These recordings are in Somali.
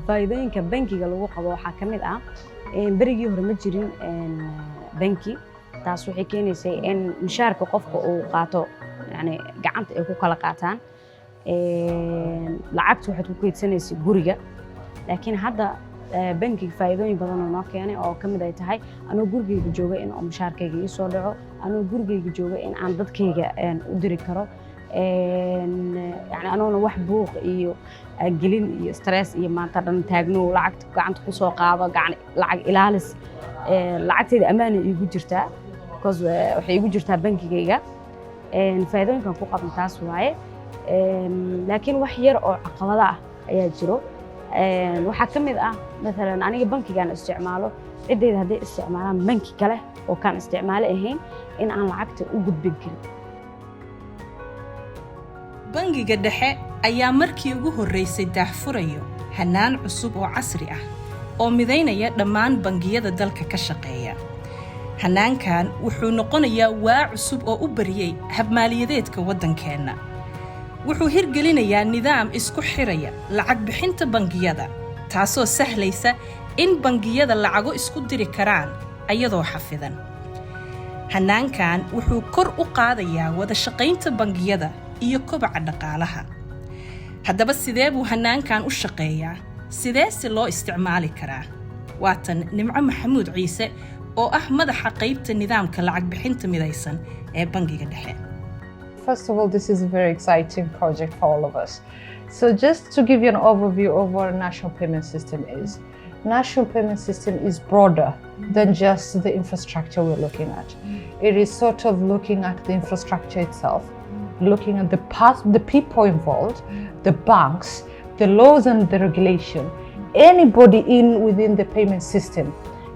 faa'iidooyinka bankiga lagu qabo waxaa ka mid ah berigii hore ma jirin banki taas waxay keenaysay in mushaarka qofka uu qaato yani gacanta ay ku kala qaataan lacagta waxaad ku keydsanaysa guriga laakiin hadda bankiga faa'iidooyin badan oo noo keenay oo ka mid ay tahay anoo gurigeyga jooga in mushaarkayga ii soo dhaco anoo gurigeyga jooga in aan dadkayga u diri karo يعني أنا واحد بوق إيو جلين إيو ستريس إيو ما ترى تاجنو لعقت قعدت قصة قاضي قاعد لعق إلالس لعقت الأمانة يوجد جرتا كوز وحيوجد جرتا بنكي جيجا فايدون كان فوق من تاس وعي لكن وحير أو عقبات يجرو وحكم إذا مثلاً أنا بنكي كان استعماله عدة هذه استعماله بنكي كله وكان استعماله هين إن أنا لعقت وجود بنكي bangiga dhexe ayaa markii ugu horeysay daahfurayo hanaan cusub oo casri ah oo mideynaya dhammaan bangiyada dalka ka shaqeeya hanaankan wuxuu noqonayaa waa cusub oo u bariyay habmaaliyadeedka waddankeena wuxuu hirgelinayaa nidaam isku xiraya lacag bixinta bangiyada taasoo sahlaysa in bangiyada lacago isku diri karaan ayadoo xafidan hanaankan wuxuu kor u qaadayaa wada shaqaynta bangiyada iyo kobaca dhaqaalaha haddaba sidee buu hanaankan u shaqeeyaa sidee si loo isticmaali karaa waatan nimco maxamuud ciise oo ah madaxa qaybta nidaamka lacag bixinta midaysan ee bangiga dhexe. First of all, this is a very exciting project for all of us. So just to give you an overview of what a national payment system is. National payment system is broader than just the infrastructure we're looking at. It is sort of looking at the infrastructure itself, looking at the people involved, the banks, the laws and the regulation, anybody within the payment system.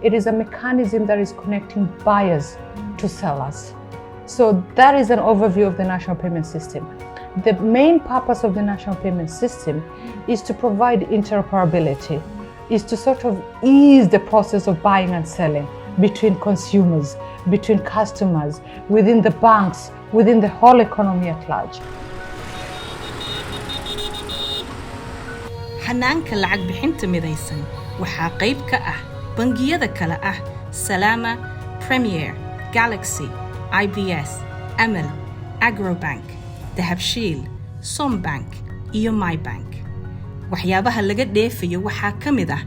It is a mechanism that is connecting buyers to sellers. So that is an overview of the national payment system. The main purpose of the national payment system is to provide interoperability, is to sort of ease the process of buying and selling between consumers, between customers, within the banks, within the whole economy at large. hanaanka lacag bixinta midaysan waxaa qayb ka ah bangiyada kala ah Salama, Premier, Galaxy, IBS, Amal, Agrobank, Dahabshiil, Sombank iyo MyBank. waxyaabaha laga dheefayo waxaa ka mid ah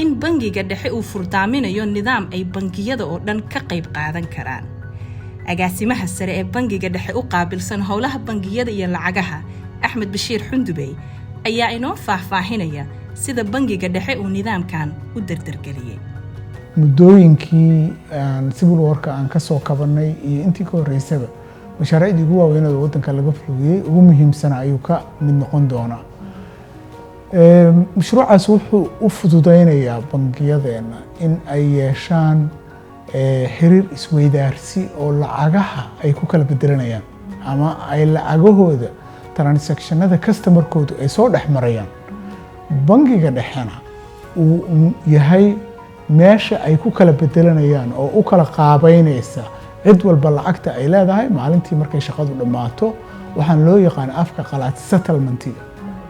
in bangiga dhexe uu furdaaminayo nidaam ay bangiyada oo dhan ka qayb qaadan karaan. agaasimaha sare ee bangiga dhexe u qaabilsan howlaha bangiyada iyo lacagaha Axmed Bashiir Xundubey ayaa inoo faahfaahinaya sida bangiga dhexe uu nidaamkan u dardargeliyay. muddooyinkii civil warka aan ka soo kabanay iyo intii ka horeysaba mashaariicdii ugu waaweyn ee waddanka laga fuliyay ugu muhiimsan ayuu ka mid noqon doonaa. mashruucaas wuxuu u fududeynayaa bangiyadeena in ay yeeshaan xiriir isweydaarsi oo lacagaha ay ku kala bedelanayaan ama ay lacagahooda transactionada customerkoodu ay soo dhex marayaan. bangiga dhexena uu yahay meesha ay ku kala bedelanayaan oo u kala qaabeynaysa cid walba lacagta ay leedahay maalintii markay shaqadu dhammaato waxaan loo yaqaan afka qalaad settlementiga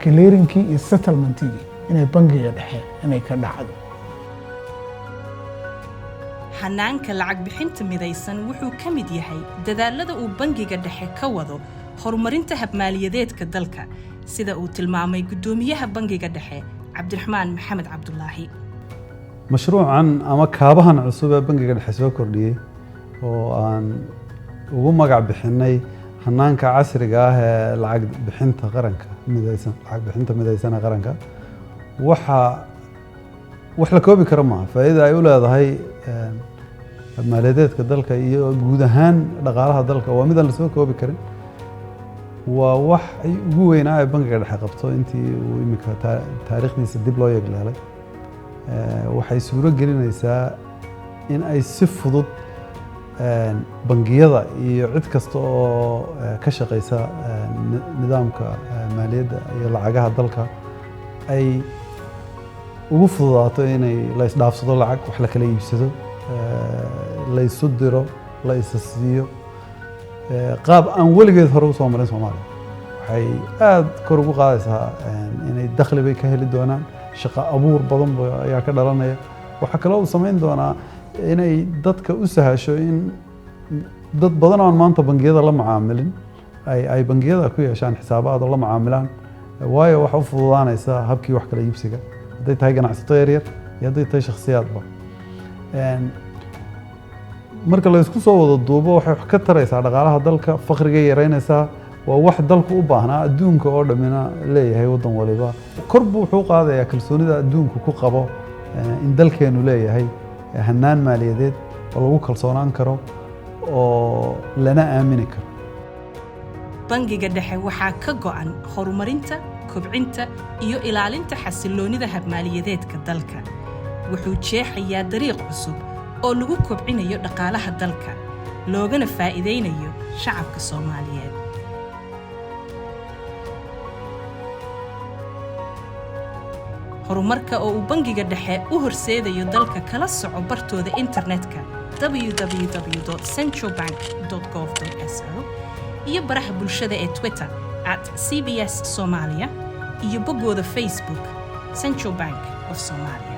clearingkii iyo settlementigii inay bangiga dhexe inay ka dhacdo. hanaanka lacag bixinta midaysan wuxuu ka mid yahay dadaalada uu bangiga dhexe ka wado horumarinta habmaaliyadeedka dalka sida uu tilmaamay gudoomiyaha bangiga dhexe Cabdiraxmaan Maxamed Cabdullaahi. mashruucan ama kaabahan cusub ee bangiga dhexe soo kordhiyay oo aan ugu magac bixinay hanaanka casriga ah ee lacag bixinta qaranka midaysan lacag bixinta midaysan qaranka wax la koobi karo ma faa'iido ay u leedahay maaliyadeedka dalka iyo guud ahaan dhaqaalaha dalka waa mid aan la soo koobi karin waa wax ay ugu weynaa ee bangiga dhexe qabto intii uu imika taariikhdiisa dib loo yeeglaalay waxay suuro gelinaysaa in ay si fudud bangiyada iyo cid kasta oo ka shaqeysa nidaamka maaliyadda iyo lacagaha dalka ay ugu fududaato inay la isdhaafsado lacag wax la kala iibsado la isu diro la isa siiyo qaab aan weligeed hore u soo marin Soomaaliya waxay aad kor ugu qaadaysaa inay dakhli bay ka heli doonaan shaqo abuur badan ayaa ka dhalanaya waxa kale oo samayn doonaa inay dadka u sahasho in dad badan oo maanta bangiyada la macaamilin ay bangiyada ku yeeshaan xisaabaad oo la macaamilaan waayo waxa u fududaanaysa habkii wax kala iibsiga haday tahay ganacsato yar yar iyo haday tahay shakhsiyaadba marka la isku soo wada duubo waxay wax ka taraysaa dhaqaalaha dalka faqriga yareynaysaa waa wax dalku u baahnaa adduunka oo dhamina leeyahay wadan waliba kor buu wuxuu qaadayaa kalsoonida adduunku ku qabo in dalkeenu leeyahay hannaan maaliyadeed oo lagu kalsoonaan karo oo lana aamini karo bangiga dhexe waxaa ka go'an horumarinta kobcinta iyo ilaalinta xasilloonida habmaaliyadeedka dalka wuxuu jeexayaa dariiq cusub oo lagu kobcinayo dhaqaalaha dalka loogana faa'iideynayo shacabka Soomaaliyeed horumarka oo uu bangiga dhexe u horseedayo dalka kala soco bartooda internetka www.centralbank.gov.sl iyo baraha bulshada ee Twitter @CBS Somalia iyo boggooda Facebook Central Bank of Somalia